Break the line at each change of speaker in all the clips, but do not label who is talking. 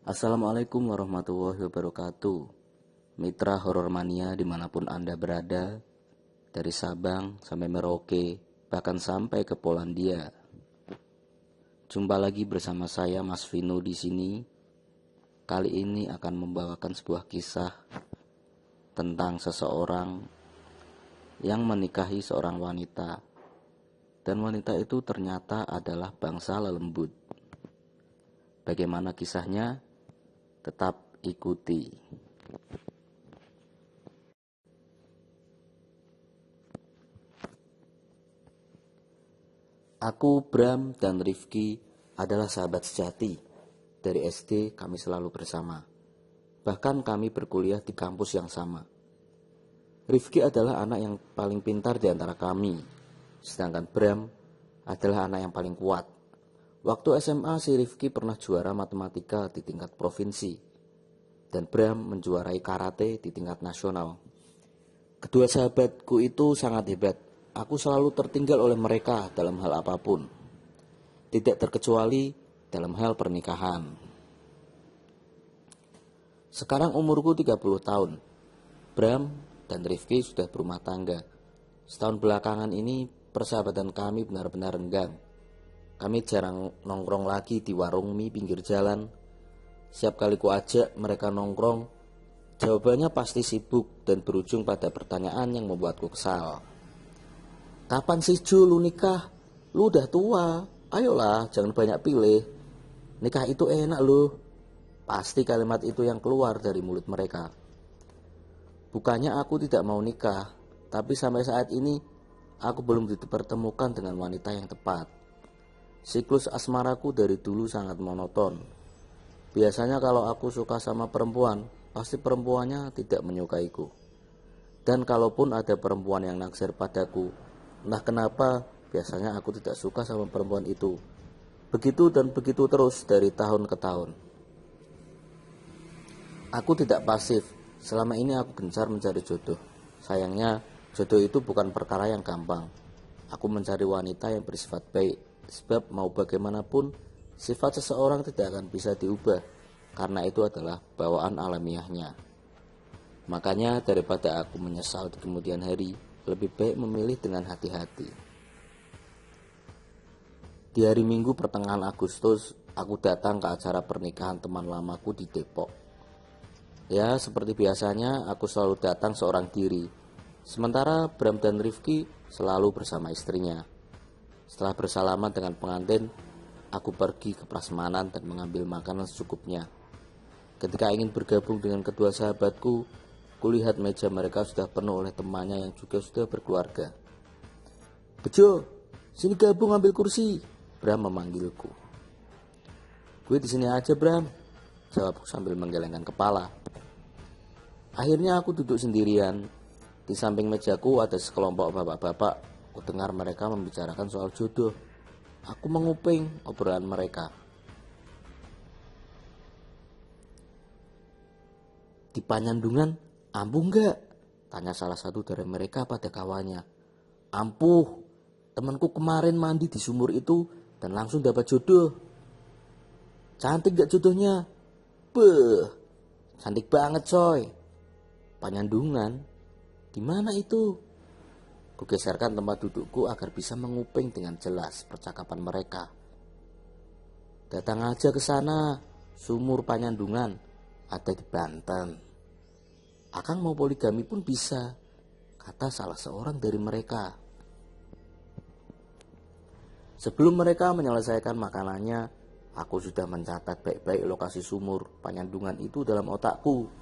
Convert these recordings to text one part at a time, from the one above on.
Assalamualaikum warahmatullahi wabarakatuh. Mitra Horor Mania dimanapun Anda berada, dari Sabang sampai Merauke, bahkan sampai ke Polandia. Jumpa lagi bersama saya Mas Vino di sini. Kali ini akan membawakan sebuah kisah tentang seseorang yang menikahi seorang wanita. Dan wanita itu ternyata adalah bangsa lelembut. Bagaimana kisahnya? Tetap ikuti. Aku, Bram, dan Rifki adalah sahabat sejati. Dari SD kami selalu bersama. Bahkan kami berkuliah di kampus yang sama. Rifki adalah anak yang paling pintar di antara kami. Sedangkan Bram adalah anak yang paling kuat. Waktu SMA si Rifki pernah juara matematika di tingkat provinsi. Dan Bram menjuarai karate di tingkat nasional. Kedua sahabatku itu sangat hebat. Aku selalu tertinggal oleh mereka dalam hal apapun. Tidak terkecuali dalam hal pernikahan. Sekarang umurku 30 tahun. Bram dan Rifki sudah berumah tangga. Setahun belakangan ini persahabatan kami benar-benar renggang. Kami jarang nongkrong lagi di warung mie pinggir jalan. Setiap kali ku ajak mereka nongkrong, jawabannya pasti sibuk dan berujung pada pertanyaan yang membuatku kesal. Kapan sih Ju lu nikah? Lu udah tua, ayolah jangan banyak pilih. Nikah itu enak loh. Pasti kalimat itu yang keluar dari mulut mereka. Bukannya aku tidak mau nikah, tapi sampai saat ini aku belum dipertemukan dengan wanita yang tepat. Siklus asmaraku dari dulu sangat monoton. Biasanya kalau aku suka sama perempuan, pasti perempuannya tidak menyukaiku. Dan kalaupun ada perempuan yang naksir padaku, entah kenapa biasanya aku tidak suka sama perempuan itu. Begitu dan begitu terus dari tahun ke tahun. Aku tidak pasif. Selama ini aku gencar mencari jodoh. Sayangnya jodoh itu bukan perkara yang gampang. Aku mencari wanita yang bersifat baik. Sebab mau bagaimanapun, sifat seseorang tidak akan bisa diubah, karena itu adalah bawaan alamiahnya. Makanya daripada aku menyesal di kemudian hari, lebih baik memilih dengan hati-hati. Di hari Minggu pertengahan Agustus, aku datang ke acara pernikahan teman lamaku di Depok. Ya, seperti biasanya aku selalu datang seorang diri. Sementara Bram dan Rifki selalu bersama istrinya. Setelah bersalaman dengan pengantin, aku pergi ke prasmanan dan mengambil makanan secukupnya. Ketika ingin bergabung dengan kedua sahabatku, kulihat meja mereka sudah penuh oleh temannya yang juga sudah berkeluarga. Bejo, sini gabung ambil kursi, Bram memanggilku. Gue di sini aja Bram, jawabku sambil menggelengkan kepala. Akhirnya aku duduk sendirian. Di samping mejaku ada sekelompok bapak-bapak. Aku dengar mereka membicarakan soal jodoh. Aku menguping obrolan mereka. Di Panyandungan, ampuh nggak? Tanya salah satu dari mereka pada kawannya. Ampuh, temanku kemarin mandi di sumur itu dan langsung dapat jodoh. Cantik nggak jodohnya? Beuh, cantik banget coy. Panyandungan, di mana itu? Kugeserkan tempat dudukku agar bisa menguping dengan jelas percakapan mereka. Datang aja ke sana, sumur Panyandungan, ada di Banten. Akang mau poligami pun bisa, kata salah seorang dari mereka. Sebelum mereka menyelesaikan makanannya, aku sudah mencatat baik-baik lokasi sumur Panyandungan itu dalam otakku.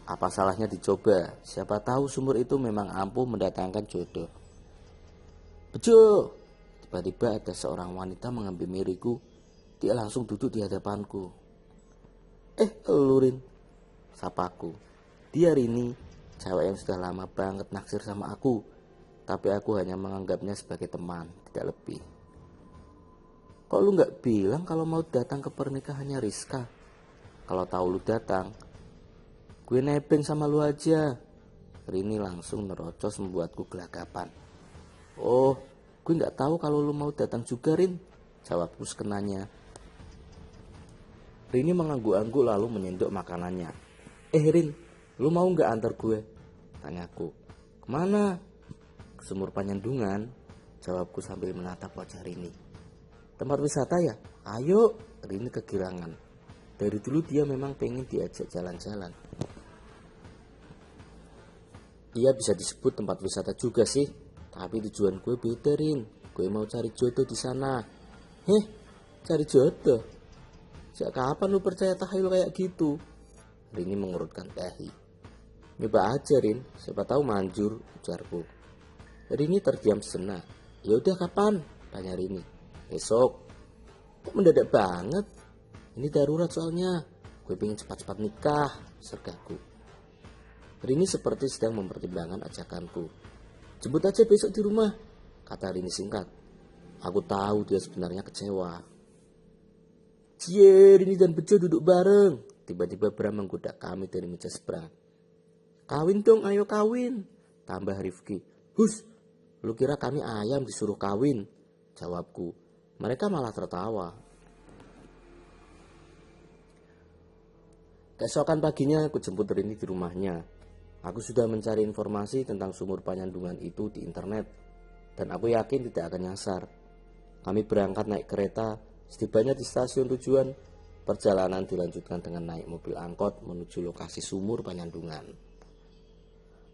Apa salahnya dicoba? Siapa tahu sumur itu memang ampuh mendatangkan jodoh. Bejo! Tiba-tiba ada seorang wanita mengambil miriku. Dia langsung duduk di hadapanku. Elurin, sapaku. Dia Rini, cewek yang sudah lama banget naksir sama aku. Tapi aku hanya menganggapnya sebagai teman, tidak lebih. Kok lu gak bilang kalau mau datang ke pernikahannya Rizka? Kalau tahu lu datang, gue nebeng sama lu aja. Rini langsung nerocos membuatku gelagapan. Oh, gue gak tahu kalau lu mau datang juga Rin, jawabku sekenanya. Rini mengangguk-angguk lalu menyendok makanannya. Rin, lu mau nggak antar gue? Tanyaku. Kemana? Ke Sumur Panyandungan, jawabku sambil menatap wajah Rini. Tempat wisata ya? Ayo, Rini kegirangan. Dari dulu dia memang pengen diajak jalan-jalan. Iya bisa disebut tempat wisata juga sih, tapi tujuan gue beda Rin. Gue mau cari jodoh di sana. Cari jodoh? Sejak kapan lu percaya tahayul kayak gitu? Rini mengurutkan dahi. Nyoba aja Rin, siapa tahu manjur, ujarku. Rini terdiam sejenak. Ya udah kapan? Tanya Rini. Besok. Kok mendadak banget? Ini darurat soalnya. Gue pengen cepat-cepat nikah, sergaku. Rini seperti sedang mempertimbangkan ajakanku. Jemput aja besok di rumah, kata Rini singkat. Aku tahu dia sebenarnya kecewa. Cie, Rini dan Bejo duduk bareng. Tiba-tiba Bram menggoda kami dari meja seberang. Kawin dong, ayo kawin, tambah Rifki. Hus, lu kira kami ayam disuruh kawin? Jawabku. Mereka malah tertawa. Keesokan paginya aku jemput Rini di rumahnya. Aku sudah mencari informasi tentang Sumur Panyandungan itu di internet. Dan aku yakin tidak akan nyasar. Kami berangkat naik kereta. Setibanya di stasiun tujuan, perjalanan dilanjutkan dengan naik mobil angkot menuju lokasi Sumur Panyandungan.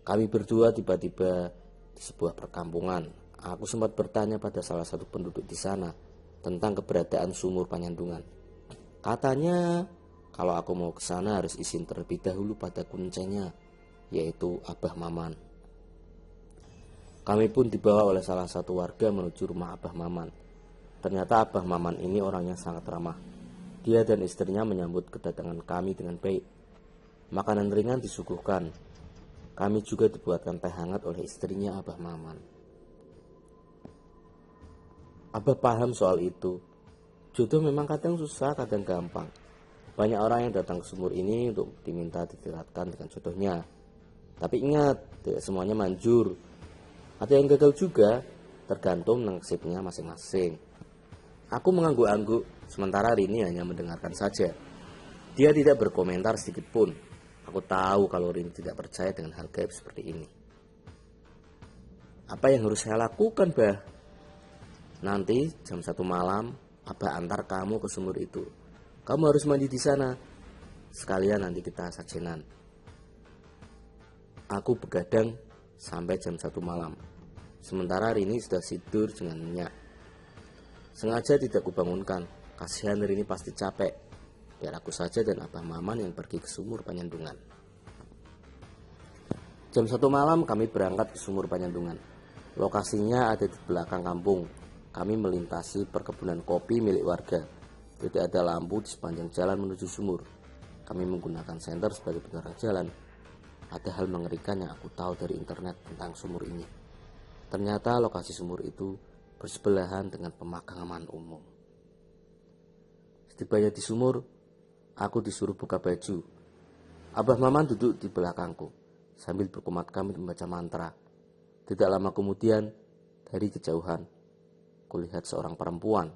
Kami berdua tiba-tiba di sebuah perkampungan. Aku sempat bertanya pada salah satu penduduk di sana tentang keberadaan Sumur Panyandungan. Katanya kalau aku mau ke sana harus izin terlebih dahulu pada kuncenya, yaitu Abah Maman. Kami pun dibawa oleh salah satu warga menuju rumah Abah Maman. Ternyata Abah Maman ini orangnya sangat ramah. Dia dan istrinya menyambut kedatangan kami dengan baik. Makanan ringan disuguhkan. Kami juga dibuatkan teh hangat oleh istrinya Abah Maman. Abah paham soal itu. Jodoh memang kadang susah, kadang gampang. Banyak orang yang datang ke sumur ini untuk diminta ditingkatkan dengan jodohnya. Tapi ingat, tidak semuanya manjur. Ada yang gagal juga, tergantung nasibnya masing-masing. Aku mengangguk-angguk, sementara Rini hanya mendengarkan saja. Dia tidak berkomentar sedikit pun. Aku tahu kalau Rini tidak percaya dengan hal gaib seperti ini. Apa yang harus saya lakukan, Bah? Nanti jam 1 malam, Abah antar kamu ke sumur itu. Kamu harus mandi di sana. Sekalian nanti kita sajenan. Aku begadang sampai jam 1 malam. Sementara Rini sudah tidur dengan nyenyak. Sengaja tidak kubangunkan. Kasihan Rini pasti capek. Biar aku saja dan Abah Maman yang pergi ke Sumur Panyandungan. Jam 1 malam kami berangkat ke Sumur Panyandungan. Lokasinya ada di belakang kampung. Kami melintasi perkebunan kopi milik warga. Tidak ada lampu di sepanjang jalan menuju sumur. Kami menggunakan senter sebagai penerang jalan. Ada hal mengerikan yang aku tahu dari internet tentang sumur ini. Ternyata lokasi sumur itu bersebelahan dengan pemakaman umum. Setibanya di sumur, aku disuruh buka baju. Abah Maman duduk di belakangku sambil berkumat kami membaca mantra. Tidak lama kemudian, dari kejauhan, kulihat seorang perempuan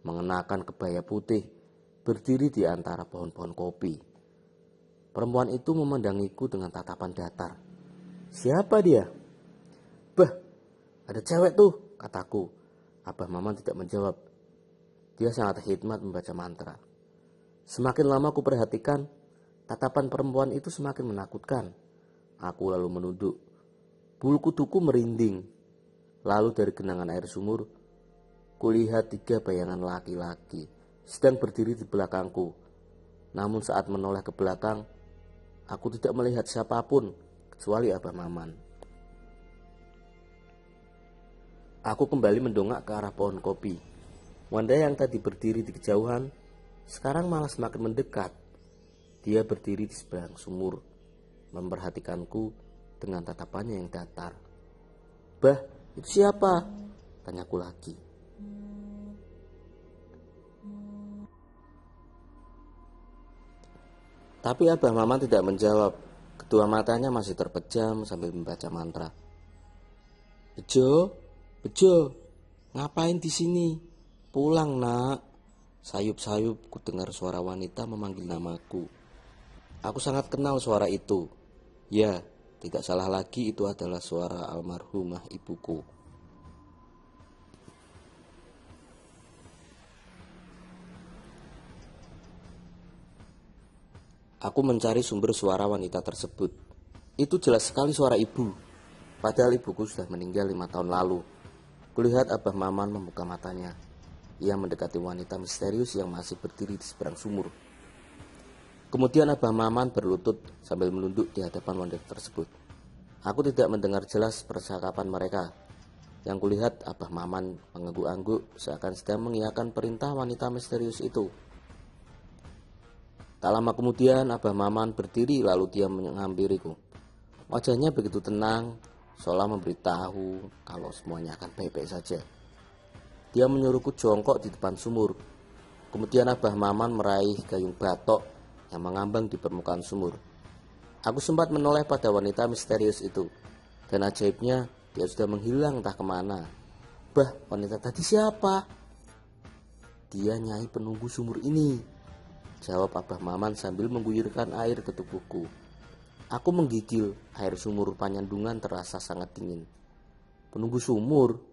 mengenakan kebaya putih berdiri di antara pohon-pohon kopi. Perempuan itu memandangiku dengan tatapan datar. Siapa dia? Bah, ada cewek tuh, kataku. Abah Maman tidak menjawab. Dia sangat hikmat membaca mantra. Semakin lama aku perhatikan, tatapan perempuan itu semakin menakutkan. Aku lalu menunduk. Bulu kuduku merinding. Lalu dari genangan air sumur, kulihat 3 bayangan laki-laki sedang berdiri di belakangku. Namun saat menoleh ke belakang, aku tidak melihat siapapun kecuali Abah Maman. Aku kembali mendongak ke arah pohon kopi. Wanda yang tadi berdiri di kejauhan, sekarang malah semakin mendekat. Dia berdiri di seberang sumur, memperhatikanku dengan tatapannya yang datar. Bah, itu siapa? Tanyaku lagi. Tapi Abah Maman tidak menjawab. Kedua matanya masih terpejam sambil membaca mantra. Bejo, Bejo, ngapain di sini? Pulang, Nak. Sayup-sayup ku dengar suara wanita memanggil namaku. Aku sangat kenal suara itu. Ya, tidak salah lagi, itu adalah suara almarhumah ibuku. Aku mencari sumber suara wanita tersebut. Itu jelas sekali suara ibu. Padahal ibuku sudah meninggal 5 tahun lalu. Kulihat Abah Maman membuka matanya. Ia mendekati wanita misterius yang masih berdiri di seberang sumur. Kemudian Abah Maman berlutut sambil menunduk di hadapan wanita tersebut. Aku tidak mendengar jelas percakapan mereka. Yang kulihat Abah Maman mengangguk-angguk seakan sedang mengiyakan perintah wanita misterius itu. Tak lama kemudian Abah Maman berdiri lalu dia menghampiriku. Wajahnya begitu tenang, seolah memberitahu kalau semuanya akan baik-baik saja. Dia menyuruhku jongkok di depan sumur. Kemudian Abah Maman meraih gayung batok yang mengambang di permukaan sumur. Aku sempat menoleh pada wanita misterius itu. Dan ajaibnya, dia sudah menghilang entah kemana. Bah, wanita tadi siapa? Dia Nyai penunggu sumur ini, jawab Abah Maman sambil mengguyurkan air ke tubuhku. Aku menggigil, air sumur Panyandungan terasa sangat dingin. Penunggu sumur?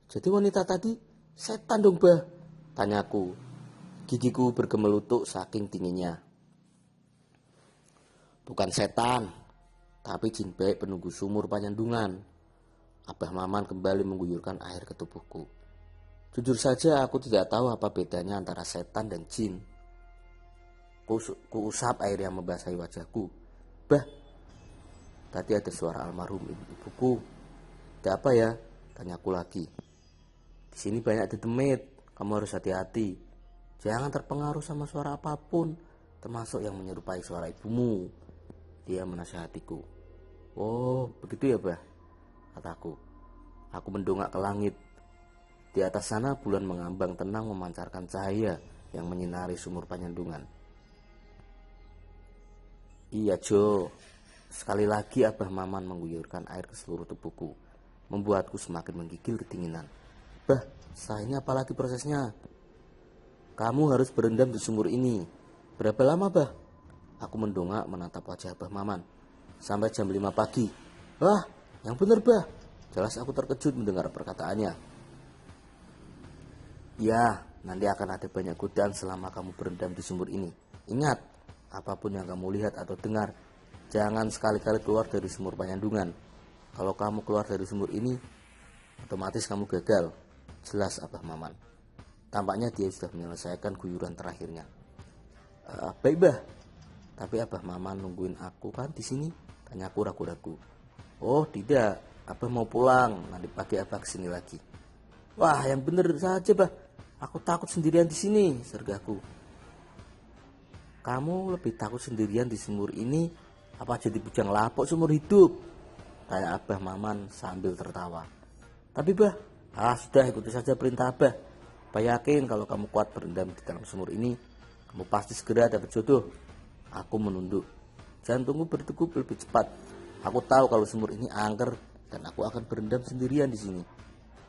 Jadi wanita tadi setan dong, Bah? Tanyaku. Gigiku bergemelutuk saking dinginnya. Bukan setan, tapi jin baik penunggu sumur Panyandungan. Abah Maman kembali mengguyurkan air ke tubuhku. Jujur saja aku tidak tahu apa bedanya antara setan dan jin. Kuusap air yang membasahi wajahku. Bah, tadi ada suara almarhum ibuku. Ada apa ya? Tanyaku lagi. Di sini banyak dedemit, kamu harus hati-hati. Jangan terpengaruh sama suara apapun, termasuk yang menyerupai suara ibumu. Dia menasihatiku. Oh, begitu ya, Bah? Kataku. Aku mendongak ke langit. Di atas sana bulan mengambang tenang memancarkan cahaya yang menyinari sumur Panyandungan. Iya, Jo. Sekali lagi Abah Maman mengguyurkan air ke seluruh tubuhku, membuatku semakin menggigil kedinginan. Bah, setelah ini apalagi prosesnya? Kamu harus berendam di sumur ini. Berapa lama, Bah? Aku mendongak menatap wajah Abah Maman. Sampai jam 5 pagi. Wah, yang benar, Bah. Jelas aku terkejut mendengar perkataannya. Ya, nanti akan ada banyak godaan selama kamu berendam di sumur ini. Ingat, apapun yang kamu lihat atau dengar, jangan sekali-kali keluar dari sumur Panyandungan. Kalau kamu keluar dari sumur ini, otomatis kamu gagal. Jelas Abah Maman. Tampaknya dia sudah menyelesaikan guyuran terakhirnya. Baik, Bah. Tapi Abah Maman nungguin aku kan di sini? Tanyaku ragu-ragu. Oh, tidak. Abah mau pulang. Nanti pagi Abah kesini lagi. Wah, yang bener saja, Bah. Aku takut sendirian di sini, sergaku. Kamu lebih takut sendirian di sumur ini apa jadi bujang lapuk seumur hidup? Tanya Abah Maman sambil tertawa. Tapi, Bah, sudah ikuti saja perintah Abah. Abah yakin kalau kamu kuat berendam di dalam sumur ini, kamu pasti segera dapat jodoh. Aku menunduk. Jantungku berdegup lebih cepat. Aku tahu kalau sumur ini angker dan aku akan berendam sendirian di sini.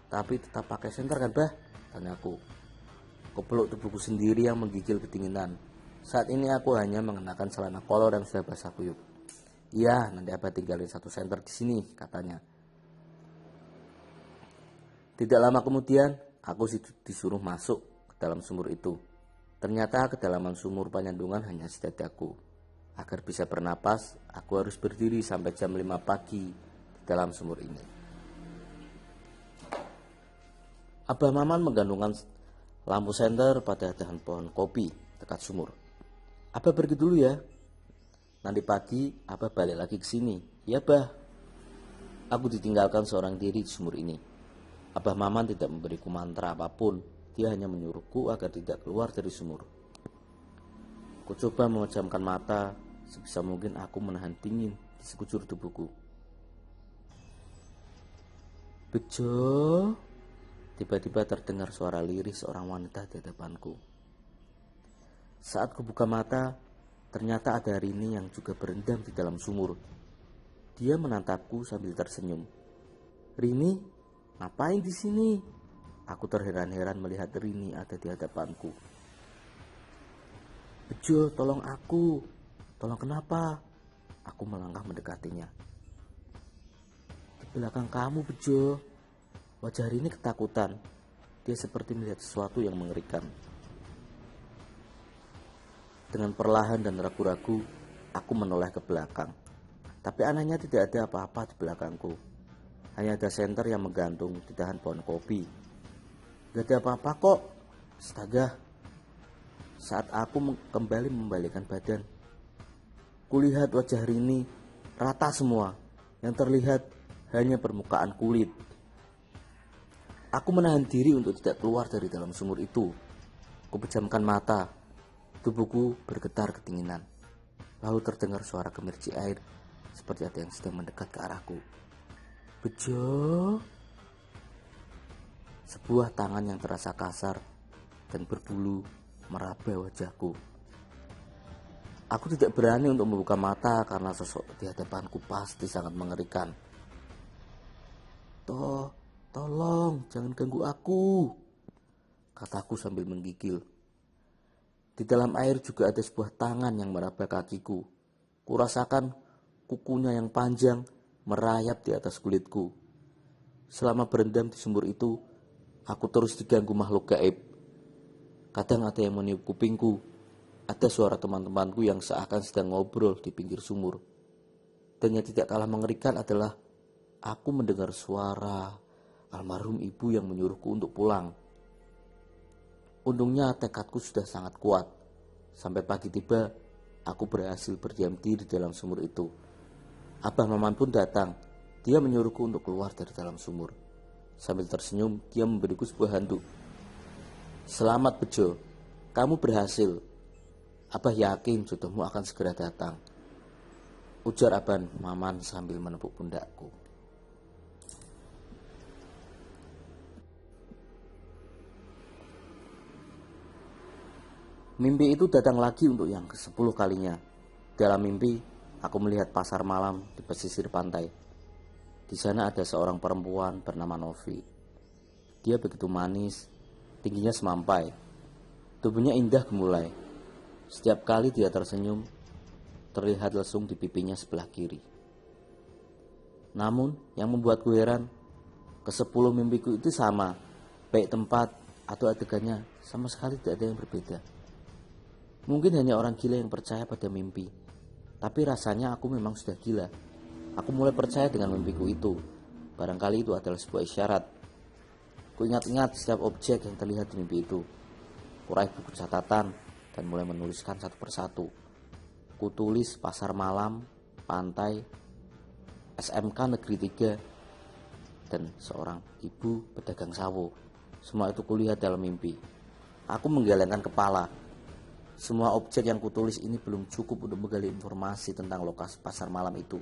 Tapi tetap pakai senter kan, Bah? Tanyaku. Aku peluk tubuhku sendiri yang menggigil kedinginan. Saat ini aku hanya mengenakan celana kolor yang sudah basah kuyup. Iya, nanti Abah tinggalin 1 senter di sini, katanya. Tidak lama kemudian, aku disuruh masuk ke dalam sumur itu. Ternyata kedalaman sumur Panyandungan hanya sedadaku. Agar bisa bernapas, aku harus berdiri sampai jam 5 pagi di dalam sumur ini. Abah Maman menggantungkan lampu senter pada dahan pohon kopi dekat sumur. Abah pergi dulu ya. Nanti pagi Abah balik lagi ke sini. Ya, Bah. Aku ditinggalkan seorang diri di sumur ini. Abah Maman tidak memberiku mantra apapun. Dia hanya menyuruhku agar tidak keluar dari sumur. Ku coba memejamkan mata. Sebisa mungkin aku menahan dingin di sekujur tubuhku. Bejo. Tiba-tiba terdengar suara lirih seorang wanita di hadapanku. Saat ku buka mata, ternyata ada Rini yang juga berendam di dalam sumur. Dia menatapku sambil tersenyum. Rini, ngapain di sini? Aku terheran-heran melihat Rini ada di hadapanku. "Bejo, tolong aku." "Tolong kenapa?" Aku melangkah mendekatinya. "Di belakang kamu, Bejo." Wajah Rini ketakutan. Dia seperti melihat sesuatu yang mengerikan. Dengan perlahan dan ragu-ragu, aku menoleh ke belakang. Tapi anehnya tidak ada apa-apa di belakangku. Hanya ada senter yang menggantung di dahan pohon kopi. Gak ada apa-apa kok. Astaga. Saat aku kembali membalikkan badan, kulihat wajah Rini rata semua. Yang terlihat hanya permukaan kulit. Aku menahan diri untuk tidak keluar dari dalam sumur itu. Kupejamkan mata. Tubuhku bergetar kedinginan. Lalu terdengar suara gemericik air, seperti ada yang sedang mendekat ke arahku. "Bejo." Sebuah tangan yang terasa kasar dan berbulu meraba wajahku. Aku tidak berani untuk membuka mata karena sosok di hadapanku pasti sangat mengerikan. Tolong, jangan ganggu aku," kataku sambil menggigil. Di dalam air juga ada sebuah tangan yang meraba kakiku. Kurasakan kukunya yang panjang merayap di atas kulitku. Selama berendam di sumur itu, aku terus diganggu makhluk gaib. Kadang ada yang meniup kupingku. Ada suara teman-temanku yang seakan sedang ngobrol di pinggir sumur. Dan yang tidak kalah mengerikan adalah aku mendengar suara almarhum ibu yang menyuruhku untuk pulang. Untungnya tekadku sudah sangat kuat. Sampai pagi tiba, aku berhasil berdiam diri dalam sumur itu. Abah Maman pun datang. Dia menyuruhku untuk keluar dari dalam sumur. Sambil tersenyum, dia memberiku sebuah handuk. "Selamat Bejo, kamu berhasil. Abah yakin jodohmu akan segera datang," ujar Abah Maman sambil menepuk pundakku. Mimpi itu datang lagi untuk yang ke-10 kalinya. Dalam mimpi, aku melihat pasar malam di pesisir pantai. Di sana ada seorang perempuan bernama Novi. Dia begitu manis, tingginya semampai. Tubuhnya indah gemulai. Setiap kali dia tersenyum, terlihat lesung di pipinya sebelah kiri. Namun, yang membuatku heran, ke-10 mimpiku itu sama. Baik tempat atau adegannya, sama sekali tidak ada yang berbeda. Mungkin hanya orang gila yang percaya pada mimpi. Tapi rasanya aku memang sudah gila. Aku mulai percaya dengan mimpiku itu. Barangkali itu adalah sebuah isyarat. Ku ingat-ingat setiap objek yang terlihat di mimpi itu. Kurai buku catatan dan mulai menuliskan satu persatu. Ku tulis pasar malam, pantai, SMK Negeri 3, dan seorang ibu pedagang sawo. Semua itu kulihat dalam mimpi. Aku menggelengkan kepala. Semua objek yang kutulis ini belum cukup untuk menggali informasi tentang lokasi pasar malam itu.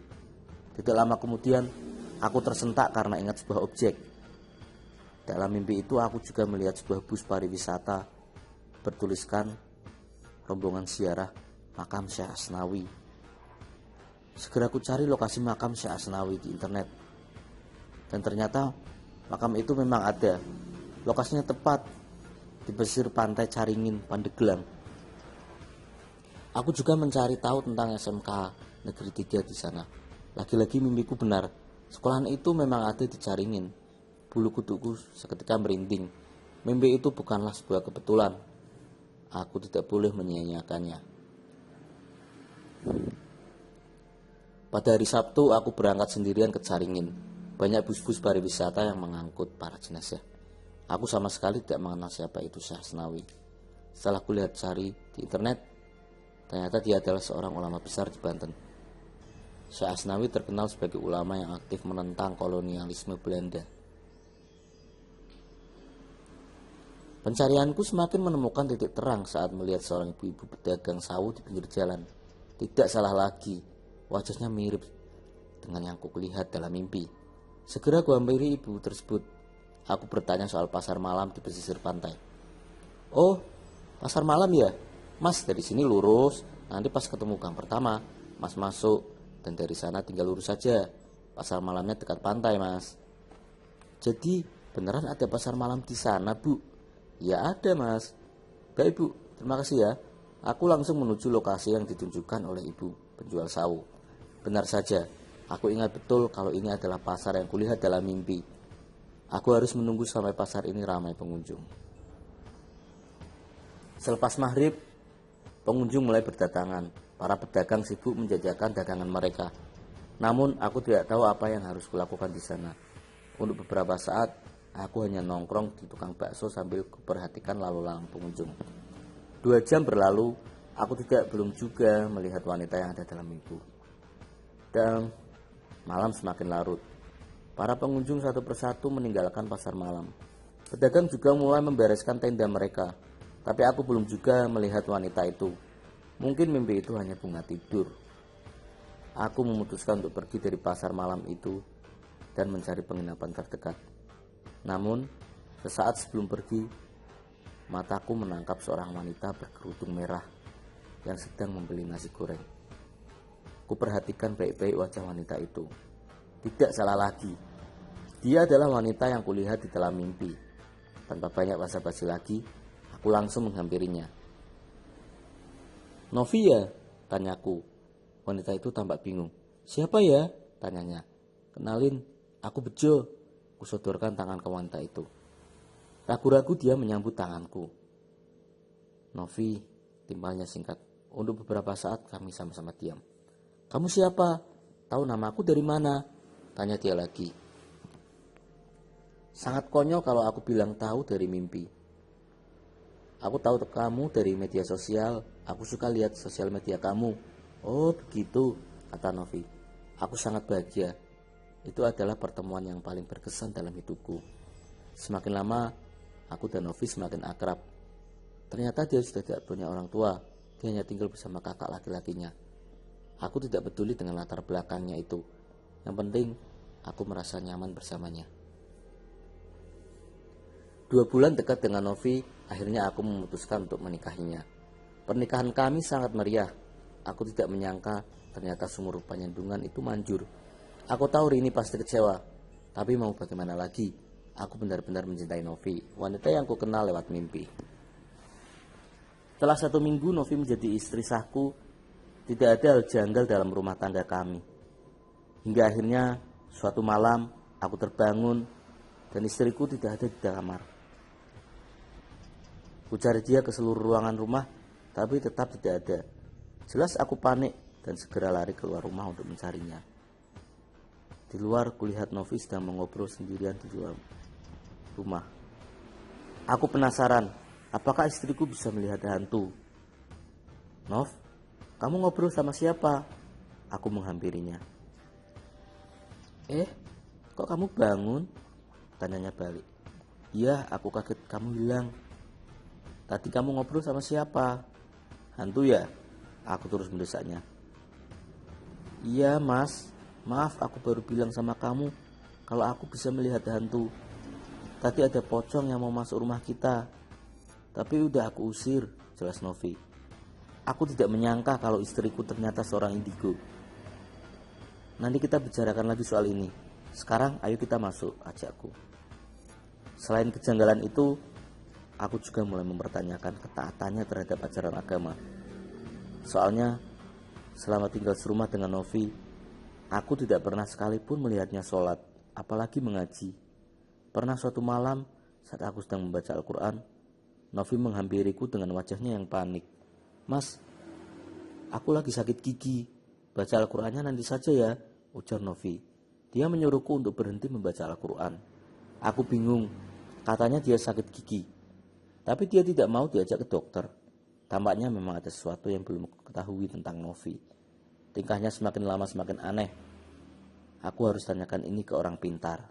Tidak lama kemudian, aku tersentak karena ingat sebuah objek. Dalam mimpi itu aku juga melihat sebuah bus pariwisata bertuliskan rombongan ziarah makam Syekh Asnawi. Segera aku cari lokasi makam Syekh Asnawi di internet. Dan ternyata makam itu memang ada. Lokasinya tepat di pesisir pantai Caringin, Pandeglang. Aku juga mencari tahu tentang SMK Negeri 3 di sana. Lagi-lagi mimpiku benar. Sekolahan itu memang ada di Caringin. Bulu kuduku seketika merinding. Mimpi itu bukanlah sebuah kebetulan. Aku tidak boleh menyia-nyiakannya. Pada hari Sabtu aku berangkat sendirian ke Caringin. Banyak bus-bus pariwisata yang mengangkut para jenazah. Aku sama sekali tidak mengenal siapa itu Syekh Asnawi. Setelah kulihat cari di internet, ternyata dia adalah seorang ulama besar di Banten. Syekh Asnawi terkenal sebagai ulama yang aktif menentang kolonialisme Belanda. Pencarianku semakin menemukan titik terang saat melihat seorang ibu-ibu pedagang sawo di pinggir jalan. Tidak salah lagi, wajahnya mirip dengan yang kulihat dalam mimpi. Segera kuhampiri ibu tersebut. Aku bertanya soal pasar malam di pesisir pantai. "Oh, pasar malam ya? Mas, dari sini lurus, nanti pas ketemu gang pertama, Mas masuk, dan dari sana tinggal lurus saja. Pasar malamnya dekat pantai, Mas." "Jadi beneran ada pasar malam di sana, Bu?" "Ya ada, Mas." "Baik, Bu, terima kasih ya." Aku langsung menuju lokasi yang ditunjukkan oleh ibu penjual sawo. Benar saja, aku ingat betul kalau ini adalah pasar yang kulihat dalam mimpi. Aku harus menunggu sampai pasar ini ramai pengunjung. Selepas maghrib, pengunjung mulai berdatangan. Para pedagang sibuk menjajakan dagangan mereka. Namun aku tidak tahu apa yang harus kulakukan di sana. Untuk beberapa saat, aku hanya nongkrong di tukang bakso sambil kuperhatikan lalu lalang pengunjung. 2 jam berlalu, aku belum juga melihat wanita yang ada dalam mimpi. Dan malam semakin larut. Para pengunjung satu persatu meninggalkan pasar malam. Pedagang juga mulai membereskan tenda mereka. Tapi aku belum juga melihat wanita itu. Mungkin mimpi itu hanya bunga tidur. Aku memutuskan untuk pergi dari pasar malam itu dan mencari penginapan terdekat. Namun, sesaat sebelum pergi, mataku menangkap seorang wanita berkerudung merah yang sedang membeli nasi goreng. Kuperhatikan baik-baik wajah wanita itu. Tidak salah lagi, dia adalah wanita yang kulihat di dalam mimpi. Tanpa banyak basa-basi lagi, aku langsung menghampirinya. "Novi ya?" tanyaku. Wanita itu tampak bingung. "Siapa ya?" tanyanya. "Kenalin, aku Bejo." Kusodorkan tangan ke wanita itu. Ragu-ragu dia menyambut tanganku. "Novi," timpalnya singkat. Untuk beberapa saat kami sama-sama diam. "Kamu siapa? Tahu nama aku dari mana?" tanya dia lagi. Sangat konyol kalau aku bilang tahu dari mimpi. "Aku tahu kamu dari media sosial. Aku suka lihat sosial media kamu." "Oh begitu," kata Novi. Aku sangat bahagia. Itu adalah pertemuan yang paling berkesan dalam hidupku. Semakin lama, aku dan Novi semakin akrab. Ternyata dia sudah tidak punya orang tua. Dia hanya tinggal bersama kakak laki-lakinya. Aku tidak peduli dengan latar belakangnya itu. Yang penting, aku merasa nyaman bersamanya. 2 bulan dekat dengan Novi, akhirnya aku memutuskan untuk menikahinya. Pernikahan kami sangat meriah. Aku tidak menyangka ternyata sumur penyandungan itu manjur. Aku tahu Rini pasti kecewa, tapi mau bagaimana lagi? Aku benar-benar mencintai Novi, wanita yang ku kenal lewat mimpi. Setelah 1 minggu Novi menjadi istri sahku, tidak ada hal janggal dalam rumah tangga kami. Hingga akhirnya suatu malam aku terbangun dan istriku tidak ada di kamar. Ku cari dia ke seluruh ruangan rumah, tapi tetap tidak ada. Jelas aku panik dan segera lari keluar rumah untuk mencarinya. Di luar kulihat Novi sedang mengobrol sendirian di luar rumah. Aku penasaran, apakah istriku bisa melihat hantu? "Nov, kamu ngobrol sama siapa?" Aku menghampirinya. Kok kamu bangun?" tanyanya balik. "Iya, aku kaget kamu hilang." "Tadi kamu ngobrol sama siapa?" "Hantu ya?" Aku terus mendesaknya. "Iya mas, maaf aku baru bilang sama kamu kalau aku bisa melihat hantu. Tadi ada pocong yang mau masuk rumah kita, tapi udah aku usir," jelas Novi. Aku tidak menyangka kalau istriku ternyata seorang indigo. "Nanti kita bicarakan lagi soal ini. Sekarang ayo kita masuk," ajakku. Selain kejanggalan itu, aku juga mulai mempertanyakan ketaatannya terhadap ajaran agama. Soalnya, selama tinggal serumah dengan Novi, aku tidak pernah sekalipun melihatnya sholat, apalagi mengaji. Pernah suatu malam, saat aku sedang membaca Al-Quran, Novi menghampiriku dengan wajahnya yang panik. "Mas, aku lagi sakit gigi. Baca Al-Qurannya nanti saja ya," ujar Novi. Dia menyuruhku untuk berhenti membaca Al-Quran. Aku bingung, katanya dia sakit gigi. Tapi dia tidak mau diajak ke dokter. Tampaknya memang ada sesuatu yang belum ketahui tentang Novi. Tingkahnya semakin lama semakin aneh. Aku harus tanyakan ini ke orang pintar.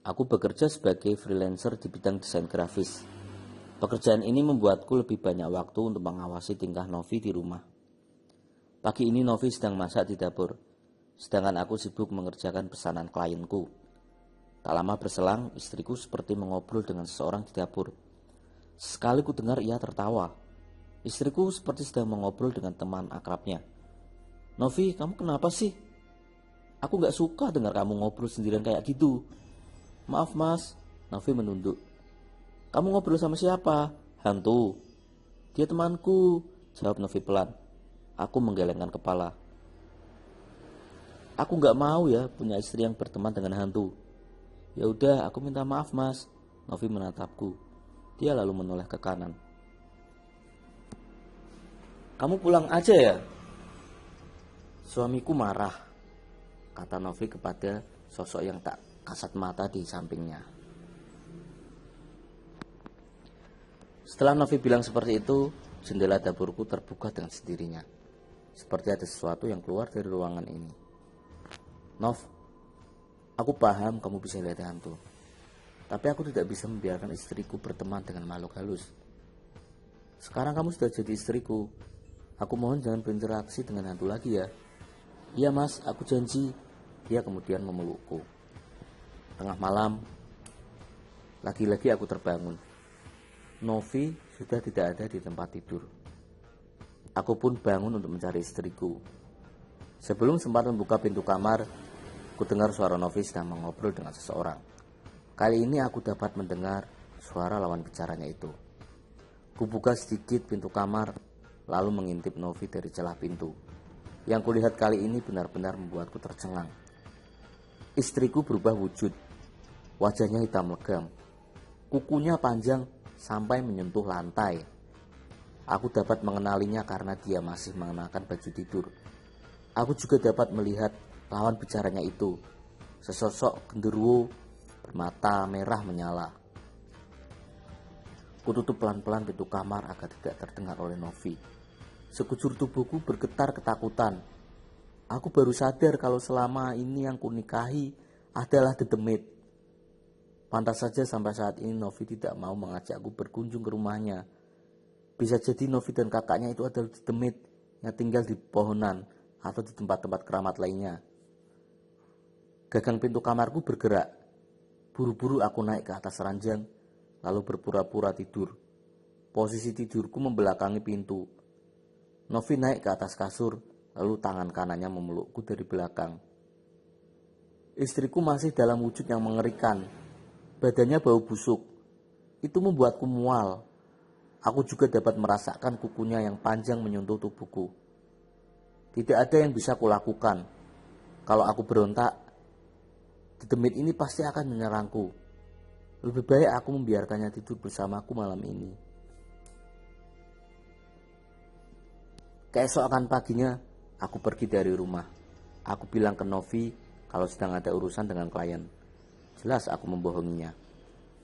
Aku bekerja sebagai freelancer di bidang desain grafis. Pekerjaan ini membuatku lebih banyak waktu untuk mengawasi tingkah Novi di rumah. Pagi ini Novi sedang masak di dapur, sedangkan aku sibuk mengerjakan pesanan klienku. Tak lama berselang, istriku seperti mengobrol dengan seseorang di dapur. Sekali ku dengar ia tertawa. Istriku seperti sedang mengobrol dengan teman akrabnya. "Novi, kamu kenapa sih? Aku gak suka dengar kamu ngobrol sendirian kayak gitu. Maaf mas, Novi menunduk. Kamu ngobrol sama siapa? Hantu. Dia temanku, jawab Novi pelan. Aku menggelengkan kepala. Aku gak mau ya punya istri yang berteman dengan hantu. Ya udah, aku minta maaf mas. Novi menatapku. Dia lalu menoleh ke kanan. Kamu pulang aja ya? Suamiku marah, kata Novi kepada sosok yang tak kasat mata di sampingnya. Setelah Novi bilang seperti itu, jendela dapurku terbuka dengan sendirinya. Seperti ada sesuatu yang keluar dari ruangan ini. Nov, aku paham kamu bisa lihat hantu. Tapi aku tidak bisa membiarkan istriku berteman dengan makhluk halus. Sekarang kamu sudah jadi istriku. Aku mohon jangan berinteraksi dengan hantu lagi ya. Iya mas, aku janji. Dia kemudian memelukku. Tengah malam, lagi-lagi aku terbangun. Novi sudah tidak ada di tempat tidur. Aku pun bangun untuk mencari istriku. Sebelum sempat membuka pintu kamar, aku dengar suara Novi sedang mengobrol dengan seseorang. Kali ini aku dapat mendengar suara lawan bicaranya itu. Kubuka sedikit pintu kamar, lalu mengintip Novi dari celah pintu. Yang kulihat kali ini benar-benar membuatku tercengang. Istriku berubah wujud. Wajahnya hitam legam. Kukunya panjang sampai menyentuh lantai. Aku dapat mengenalinya karena dia masih mengenakan baju tidur. Aku juga dapat melihat lawan bicaranya itu. Sesosok genderuwo bermata merah menyala. Kututup pelan-pelan pintu kamar agar tidak terdengar oleh Novi. Sekujur tubuhku bergetar ketakutan. Aku baru sadar kalau selama ini yang kunikahi adalah dedemit. Pantas saja sampai saat ini Novi tidak mau mengajakku berkunjung ke rumahnya. Bisa jadi Novi dan kakaknya itu adalah dedemit yang tinggal di pohonan atau di tempat-tempat keramat lainnya. Gagang pintu kamarku bergerak. Buru-buru aku naik ke atas ranjang, lalu berpura-pura tidur. Posisi tidurku membelakangi pintu. Novi naik ke atas kasur, lalu tangan kanannya memelukku dari belakang. Istriku masih dalam wujud yang mengerikan. Badannya bau busuk. Itu membuatku mual. Aku juga dapat merasakan kukunya yang panjang menyentuh tubuhku. Tidak ada yang bisa kulakukan. Kalau aku berontak, dedemit ini pasti akan menyerangku. Lebih baik aku membiarkannya tidur bersamaku malam ini. Keesokan paginya, aku pergi dari rumah. Aku bilang ke Novi kalau sedang ada urusan dengan klien. Jelas aku membohonginya.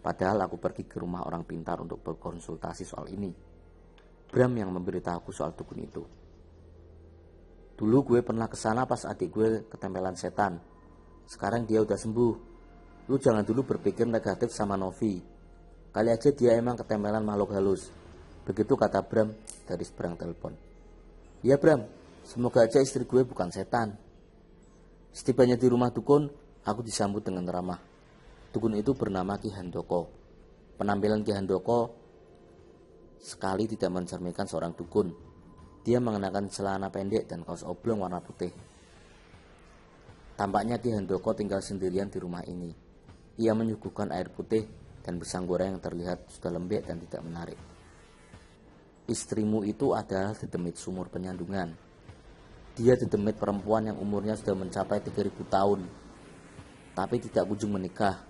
Padahal aku pergi ke rumah orang pintar untuk berkonsultasi soal ini. Bram yang memberitahuku soal dukun itu. Dulu gue pernah kesana pas adik gue ketempelan setan. Sekarang dia udah sembuh. Lu jangan dulu berpikir negatif sama Novi. Kali aja dia emang ketempelan makhluk halus. Begitu kata Bram dari seberang telepon. Ya Bram, semoga aja istri gue bukan setan. Setibanya di rumah dukun, aku disambut dengan ramah. Dukun itu bernama Ki Handoko. Penampilan Ki Handoko sekali tidak mencerminkan seorang dukun. Dia mengenakan celana pendek dan kaos oblong warna putih. Tampaknya Ki Handoko tinggal sendirian di rumah ini. Ia menyuguhkan air putih dan pisang goreng yang terlihat sudah lembek dan tidak menarik. Istrimu itu adalah dedemit sumur penyandungan. Dia dedemit perempuan yang umurnya sudah mencapai 3000 tahun. Tapi tidak kunjung menikah.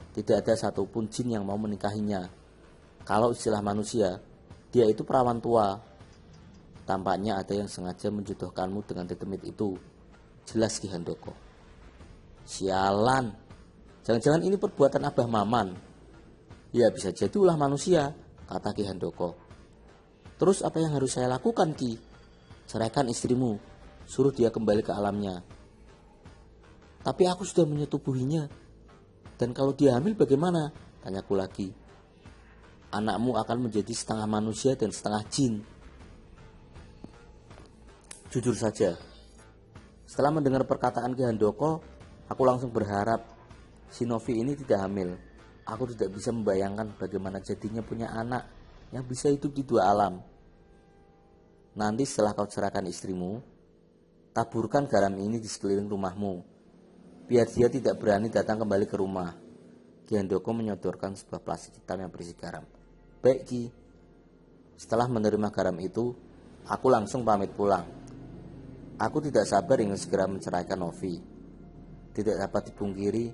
Tidak ada satupun jin yang mau menikahinya. Kalau istilah manusia, dia itu perawan tua. Tampaknya ada yang sengaja menjodohkanmu dengan dedemit itu. Jelas Ki Handoko. Sialan. Jangan-jangan ini perbuatan Abah Maman. Ya bisa jadi ulah manusia, kata Ki Handoko. Terus apa yang harus saya lakukan Ki? Ceraikan istrimu. Suruh dia kembali ke alamnya. Tapi aku sudah menyetubuhinya. Dan kalau dia hamil bagaimana? Tanyaku lagi. Anakmu akan menjadi setengah manusia dan setengah jin. Jujur saja, setelah mendengar perkataan Ki Handoko, aku langsung berharap si Novi ini tidak hamil. Aku tidak bisa membayangkan bagaimana jadinya punya anak yang bisa hidup di dua alam. Nanti setelah kau cerahkan istrimu, taburkan garam ini di sekeliling rumahmu, biar dia tidak berani datang kembali ke rumah. Ki Handoko menyodorkan sebuah plastik hitam yang berisi garam. Baik Ki. Setelah menerima garam itu, aku langsung pamit pulang. Aku tidak sabar ingin segera menceraikan Novi. Tidak dapat dipungkiri,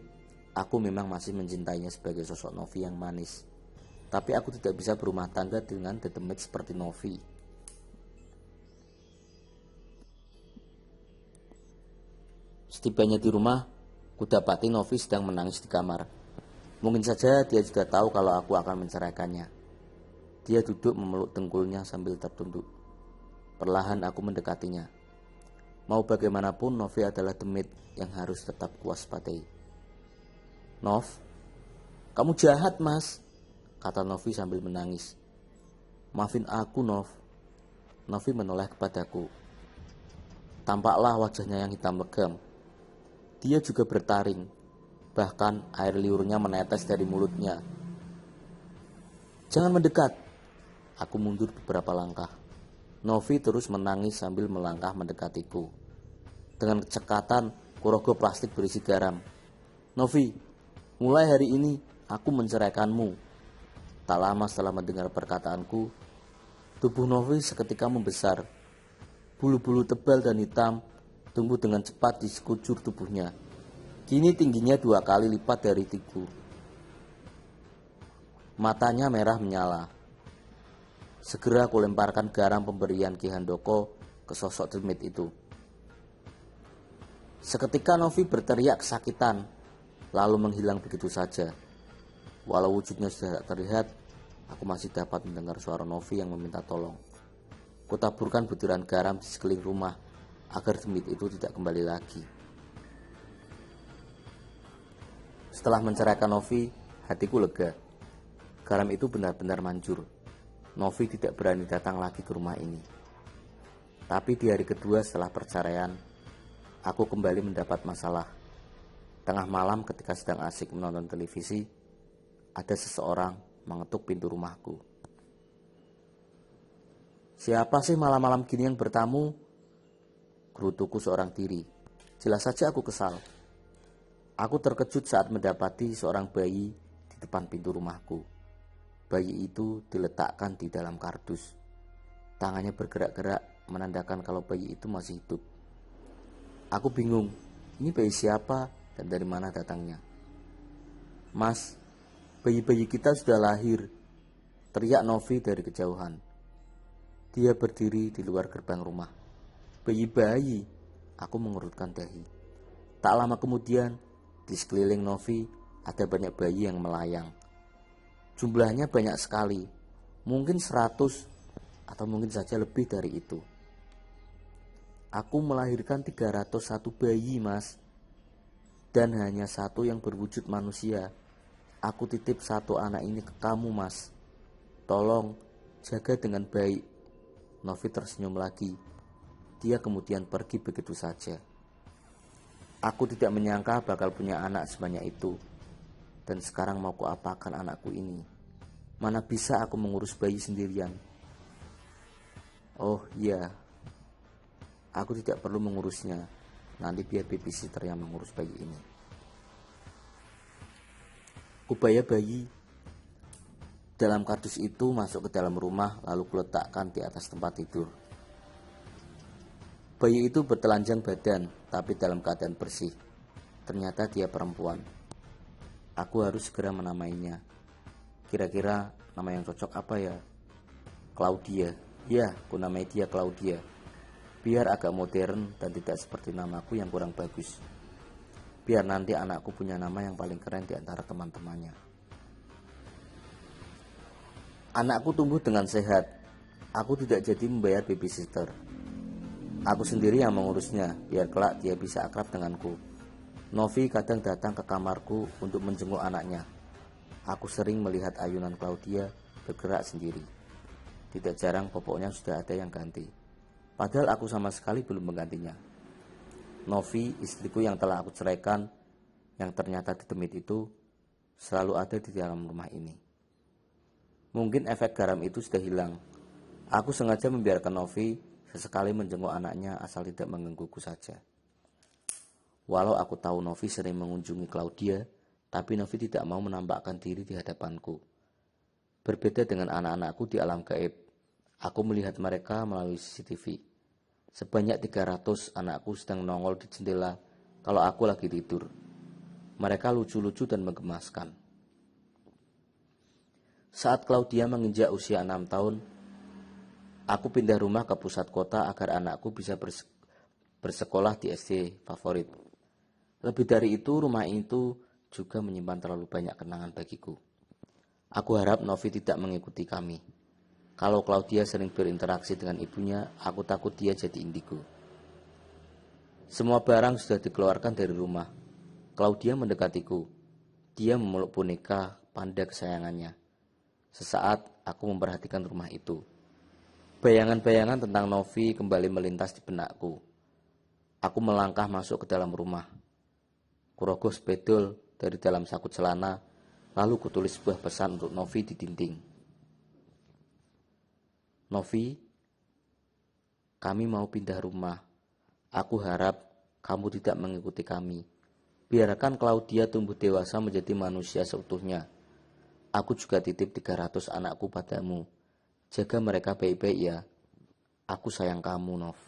aku memang masih mencintainya sebagai sosok Novi yang manis. Tapi aku tidak bisa berumah tangga dengan dedemit seperti Novi. Setibanya di rumah, kudapati Novi sedang menangis di kamar. Mungkin saja dia sudah tahu kalau aku akan menceraikannya. Dia duduk memeluk dengkulnya sambil tertunduk. Perlahan aku mendekatinya. Mau bagaimanapun Novi adalah demit yang harus tetap kuwaspadai. Nov, kamu jahat mas, kata Novi sambil menangis. Maafin aku Nov. Novi menoleh kepadaku. Tampaklah wajahnya yang hitam legam. Dia juga bertaring. Bahkan air liurnya menetes dari mulutnya. Jangan mendekat. Aku mundur beberapa langkah. Novi terus menangis sambil melangkah mendekatiku. Dengan kecekatan, kurogoh plastik berisi garam. Novi, mulai hari ini aku menceraikanmu. Tak lama setelah mendengar perkataanku, tubuh Novi seketika membesar. Bulu-bulu tebal dan hitam tumbuh dengan cepat di sekujur tubuhnya. Kini tingginya 2 kali lipat dari tiku. Matanya merah menyala. Segera aku lemparkan garam pemberian Ki Handoko ke sosok demit itu. Seketika Novi berteriak kesakitan, lalu menghilang begitu saja. Walau wujudnya sudah tak terlihat, aku masih dapat mendengar suara Novi yang meminta tolong. Kutaburkan butiran garam di sekeliling rumah agar demit itu tidak kembali lagi. Setelah menceraikan Novi, hatiku lega. Garam itu benar-benar manjur. Novi tidak berani datang lagi ke rumah ini. Tapi di hari kedua setelah perceraian, aku kembali mendapat masalah. Tengah malam ketika sedang asik menonton televisi, ada seseorang mengetuk pintu rumahku. Siapa sih malam-malam gini yang bertamu? Gerutuku seorang diri. Jelas saja aku kesal. Aku terkejut saat mendapati seorang bayi di depan pintu rumahku. Bayi itu diletakkan di dalam kardus. Tangannya bergerak-gerak menandakan kalau bayi itu masih hidup. Aku bingung, ini bayi siapa dan dari mana datangnya? Mas, bayi-bayi kita sudah lahir, teriak Novi dari kejauhan. Dia berdiri di luar gerbang rumah. Bayi-bayi, aku mengurutkan dahi. Tak lama kemudian, di sekeliling Novi ada banyak bayi yang melayang. Jumlahnya banyak sekali, mungkin 100 atau mungkin saja lebih dari itu. Aku melahirkan 301 bayi mas, dan hanya 1 yang berwujud manusia. Aku titip 1 anak ini ke kamu mas. Tolong jaga dengan baik. Novi tersenyum lagi. Dia kemudian pergi begitu saja. Aku tidak menyangka bakal punya anak sebanyak itu. Dan sekarang mau kuapakan anakku ini? Mana bisa aku mengurus bayi sendirian? Oh iya, aku tidak perlu mengurusnya. Nanti biar babysitter yang mengurus bayi ini. Kubaya bayi dalam kardus itu masuk ke dalam rumah, lalu kuletakkan di atas tempat tidur. Bayi itu bertelanjang badan, tapi dalam keadaan bersih. Ternyata dia perempuan. Aku harus segera menamainya. Kira-kira nama yang cocok apa ya? Claudia. Ya, aku namai dia Claudia. Biar agak modern dan tidak seperti namaku yang kurang bagus. Biar nanti anakku punya nama yang paling keren di antara teman-temannya. Anakku tumbuh dengan sehat. Aku tidak jadi membayar babysitter. Aku sendiri yang mengurusnya, biar kelak dia bisa akrab denganku. Novi kadang datang ke kamarku untuk menjenguk anaknya. Aku sering melihat ayunan Claudia bergerak sendiri. Tidak jarang popoknya sudah ada yang ganti. Padahal aku sama sekali belum menggantinya. Novi, istriku yang telah aku ceraikan, yang ternyata didemit itu, selalu ada di dalam rumah ini. Mungkin efek garam itu sudah hilang. Aku sengaja membiarkan Novi sesekali menjenguk anaknya asal tidak menggangguku saja. Walau aku tahu Novi sering mengunjungi Claudia, Tapi Novi tidak mau menampakkan diri di hadapanku. Berbeda dengan anak-anakku di alam gaib, aku melihat mereka melalui CCTV. Sebanyak 300 anakku sedang nongol di jendela kalau aku lagi tidur. Mereka lucu-lucu dan menggemaskan. Saat Claudia menginjak usia 6 tahun, aku pindah rumah ke pusat kota agar anakku bisa bersekolah di SD favorit. Lebih dari itu, rumah itu juga menyimpan terlalu banyak kenangan bagiku. Aku harap Novi tidak mengikuti kami. Kalau Claudia sering berinteraksi dengan ibunya, aku takut dia jadi indigo. Semua barang sudah dikeluarkan dari rumah. Claudia mendekatiku. Dia memeluk boneka panda kesayangannya. Sesaat aku memperhatikan rumah itu. Bayangan-bayangan tentang Novi kembali melintas di benakku. Aku melangkah masuk ke dalam rumah. Kurogoh spidol dari dalam saku celana, lalu kutulis sebuah pesan untuk Novi di dinding. Novi, kami mau pindah rumah. Aku harap kamu tidak mengikuti kami. Biarkan Claudia tumbuh dewasa menjadi manusia seutuhnya. Aku juga titip 300 anakku padamu. Jaga mereka baik-baik ya. Aku sayang kamu, Nov.